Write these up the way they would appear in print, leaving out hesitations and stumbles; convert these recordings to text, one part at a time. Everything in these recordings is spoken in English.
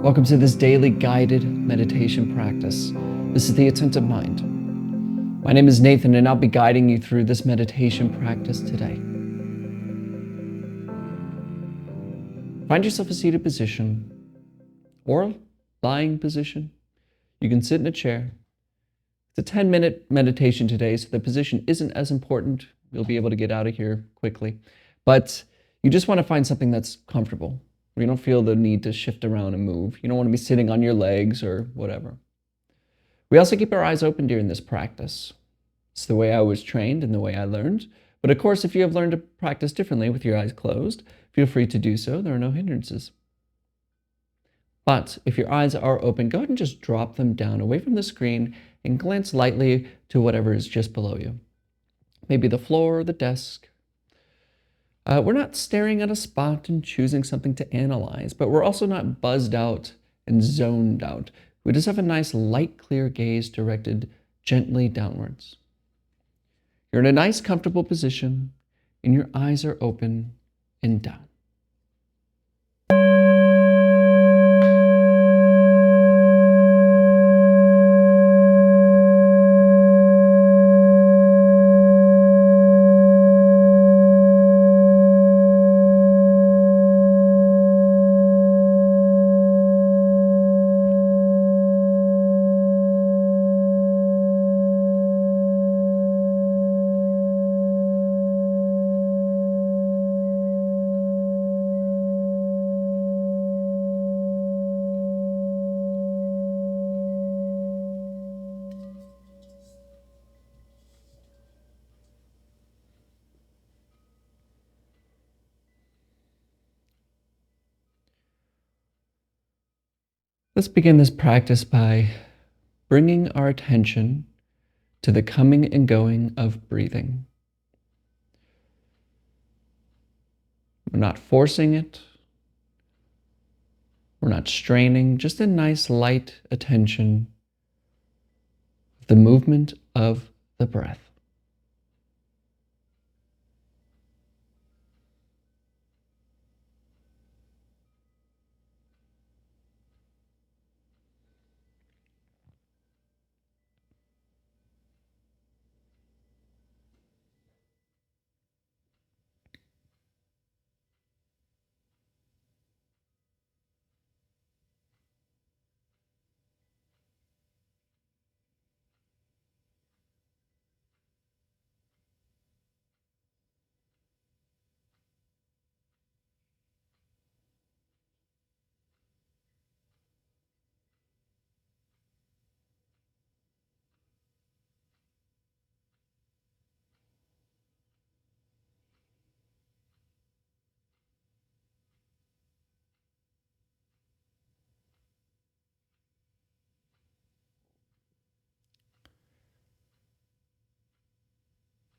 Welcome to this daily guided meditation practice. This is the Attentive Mind. My name is Nathan, and I'll be guiding you through this meditation practice today. Find yourself a seated position or lying position. You can sit in a chair. It's a 10-minute meditation today, so the position isn't as important. You'll be able to get out of here quickly. But you just want to find something that's comfortable, where you don't feel the need to shift around and move. You don't want to be sitting on your legs or whatever. We also keep our eyes open during this practice. It's the way I was trained and the way I learned. But of course, if you have learned to practice differently with your eyes closed, feel free to do so. There are no hindrances. But if your eyes are open, go ahead and just drop them down away from the screen and glance lightly to whatever is just below you. Maybe the floor or the desk. We're not staring at a spot and choosing something to analyze, but we're also not buzzed out and zoned out. We just have a nice light, clear gaze directed gently downwards. You're in a nice, comfortable position, and your eyes are open and down. Let's begin this practice by bringing our attention to the coming and going of breathing. We're not forcing it. We're not straining, just a nice light attention of the movement of the breath.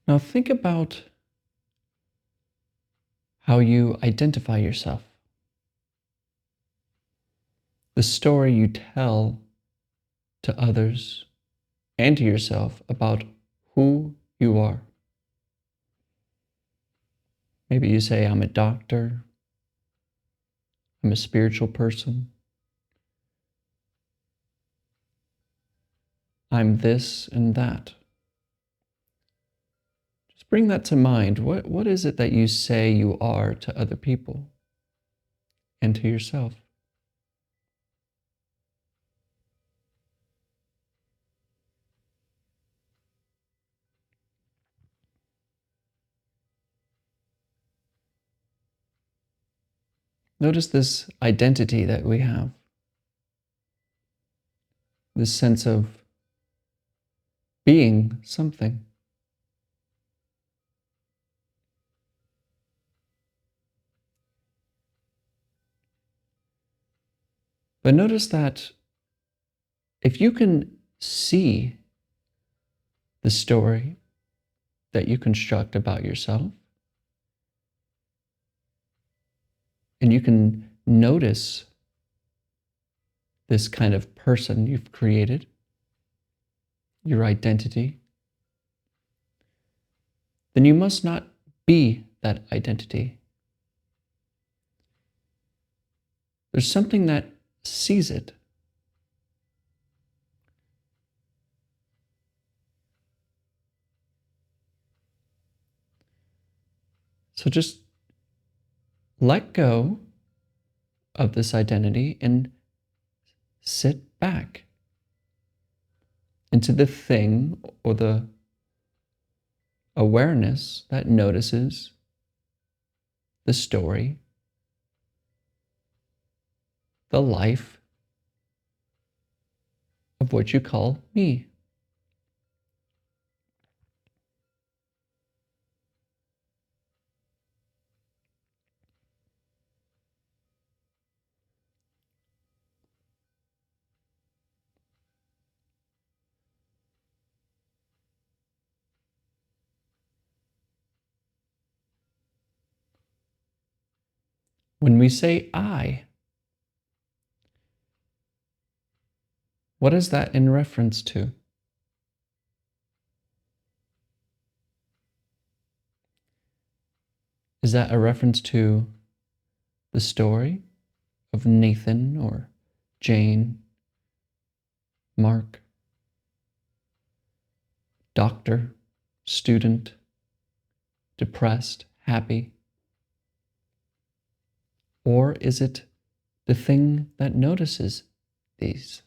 Now think about how you identify yourself, the story you tell to others and to yourself about who you are. Maybe you say, I'm a doctor, I'm a spiritual person, I'm this and that. Just bring that to mind. What is it that you say you are to other people and to yourself? Notice this identity that we have, this sense of being something. But notice that if you can see the story that you construct about yourself, and you can notice this kind of person you've created, your identity, then you must not be that identity. There's something that sees it. So just let go of this identity and sit back into the thing or the awareness that notices the story, the life of what you call me. When we say I, what is that in reference to? Is that a reference to the story of Nathan or Jane, Mark, doctor, student, depressed, happy? Or is it the thing that notices these?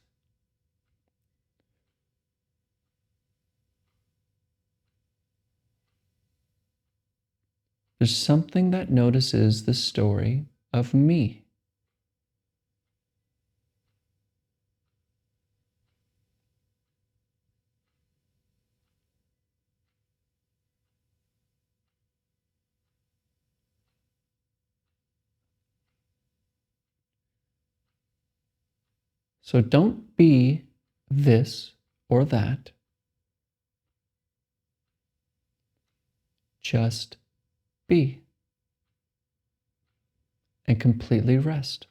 There's something that notices the story of me. So don't be this or that. Just be and completely rest.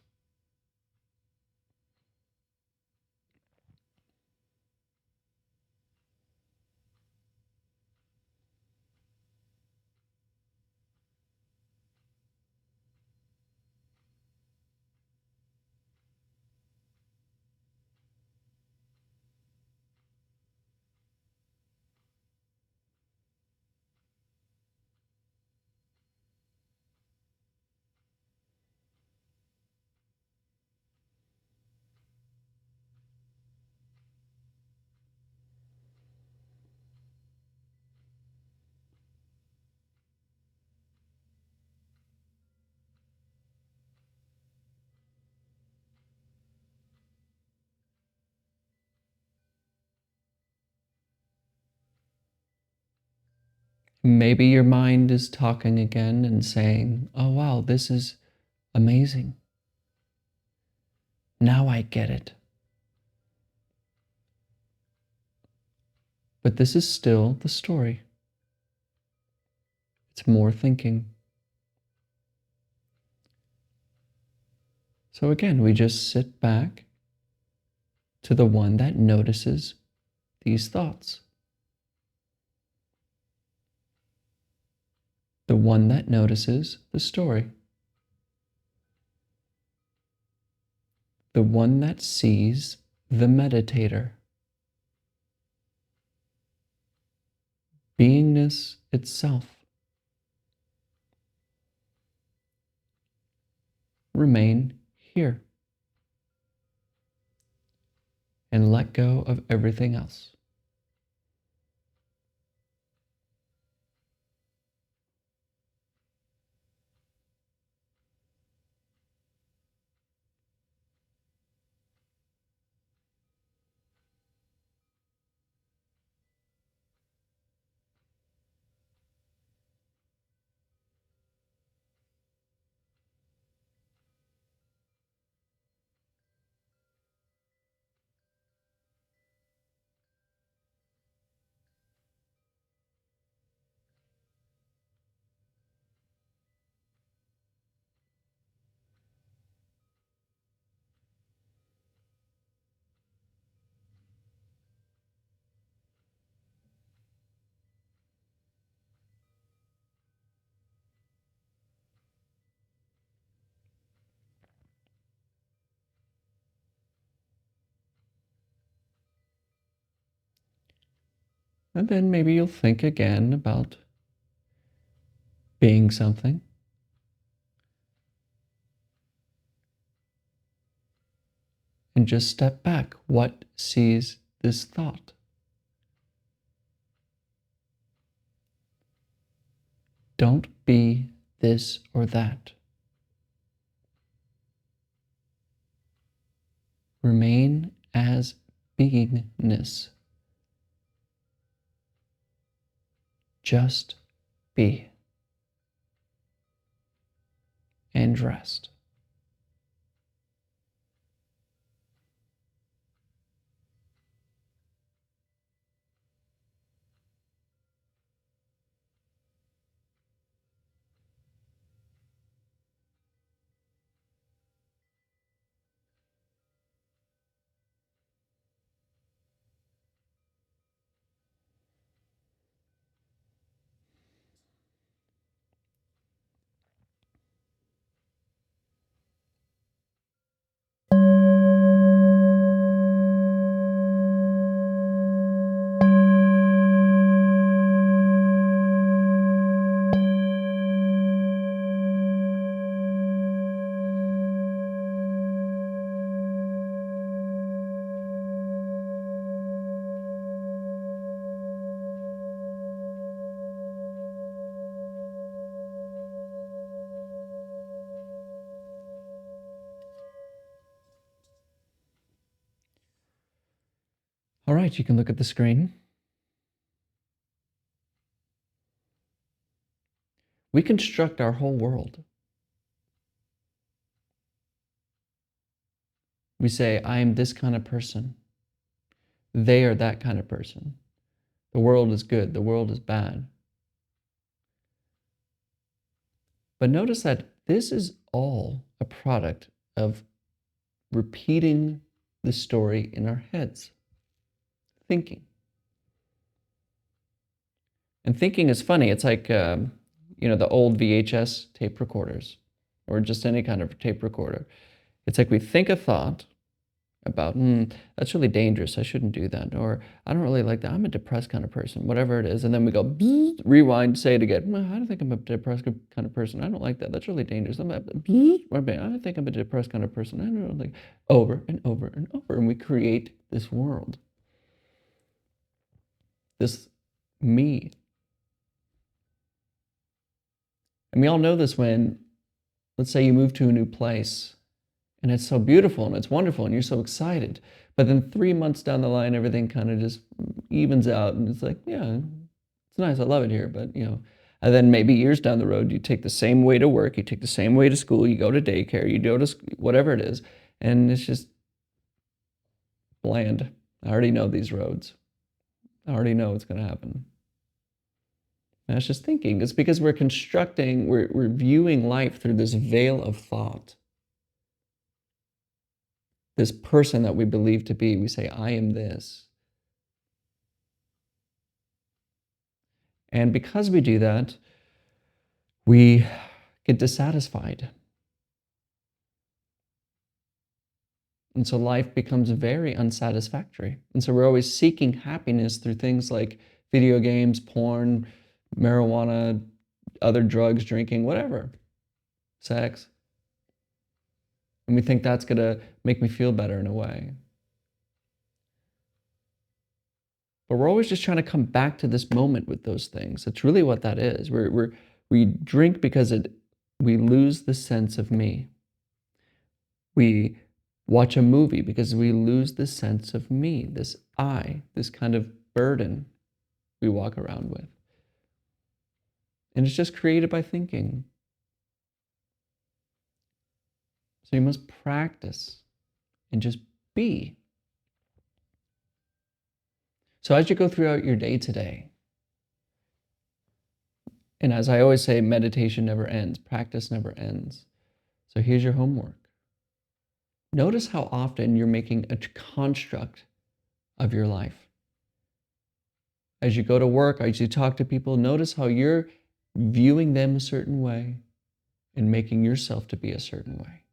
Maybe your mind is talking again and saying, oh wow, this is amazing. Now I get it. But this is still the story. It's more thinking. So again, we just sit back to the one that notices these thoughts. The one that notices the story. The one that sees the meditator. Beingness itself. Remain here and let go of everything else. And then maybe you'll think again about being something. And just step back. What sees this thought? Don't be this or that. Remain as beingness. Just be. And rest. All right, you can look at the screen. We construct our whole world. We say, I am this kind of person. They are that kind of person. The world is good. The world is bad. But notice that this is all a product of repeating the story in our heads. Thinking. And thinking is funny. It's like, the old VHS tape recorders or just any kind of tape recorder. It's like we think a thought about, that's really dangerous. I shouldn't do that. Or I don't really like that. I'm a depressed kind of person, whatever it is. And then we go, rewind, say it again. I don't think I'm a depressed kind of person. I don't like that. That's really dangerous. I think I'm a depressed kind of person. I don't like over and over and over. And we create this world. This me. And we all know this when, let's say you move to a new place and it's so beautiful and it's wonderful and you're so excited. But then 3 months down the line, everything kind of just evens out and it's like, yeah, it's nice. I love it here. But, and then maybe years down the road, you take the same way to work, you take the same way to school, you go to daycare, you go to whatever it is. And it's just bland. I already know these roads. I already know what's going to happen. And that's just thinking. It's because we're constructing, we're viewing life through this veil of thought. This person that we believe to be, we say, I am this. And because we do that, we get dissatisfied. And so life becomes very unsatisfactory. And so we're always seeking happiness through things like video games, porn, marijuana, other drugs, drinking, whatever, sex. And we think that's going to make me feel better in a way. But we're always just trying to come back to this moment with those things. That's really what that is. We drink because we lose the sense of me. We watch a movie because we lose the sense of me, this I, this kind of burden we walk around with. And it's just created by thinking. So you must practice and just be. So as you go throughout your day today, and as I always say, meditation never ends, practice never ends. So here's your homework. Notice how often you're making a construct of your life. As you go to work, as you talk to people, notice how you're viewing them a certain way and making yourself to be a certain way.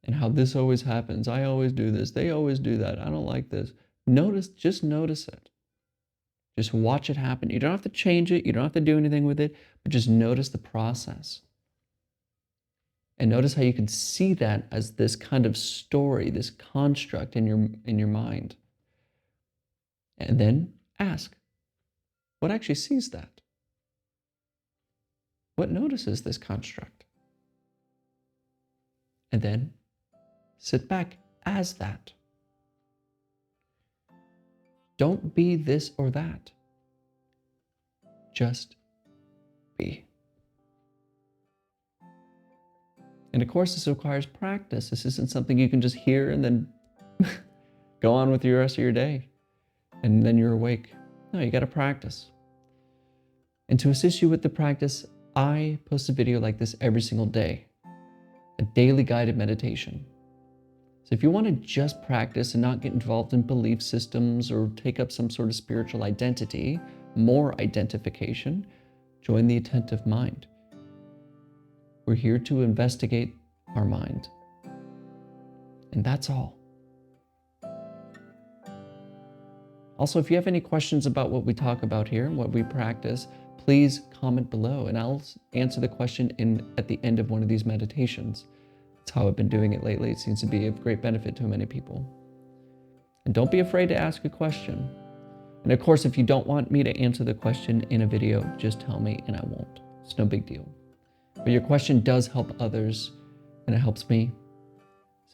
And how this always happens. I always do this. They always do that. I don't like this. Just notice it. Just watch it happen. You don't have to change it. You don't have to do anything with it, but just notice the process. And notice how you can see that as this kind of story, this construct in your mind. And then ask, what actually sees that? What notices this construct? And then sit back as that. Don't be this or that. Just be. And of course, this requires practice. This isn't something you can just hear and then go on with the rest of your day and then you're awake. No, you got to practice. And to assist you with the practice, I post a video like this every single day, a daily guided meditation. So if you want to just practice and not get involved in belief systems or take up some sort of spiritual identity, more identification, join the Attentive Mind. We're here to investigate our mind. And that's all. Also, if you have any questions about what we talk about here, what we practice, please comment below and I'll answer the question at the end of one of these meditations. That's how I've been doing it lately. It seems to be of great benefit to many people. And don't be afraid to ask a question. And of course, if you don't want me to answer the question in a video, just tell me and I won't. It's no big deal. But your question does help others and it helps me.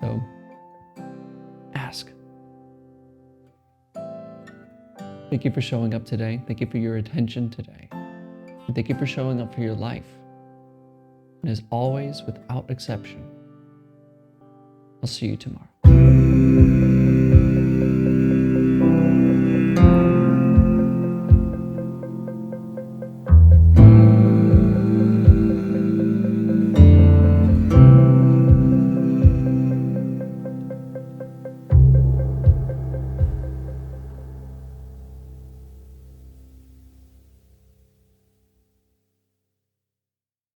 So ask. Thank you for showing up today. Thank you for your attention today. And thank you for showing up for your life. And as always, without exception, I'll see you tomorrow.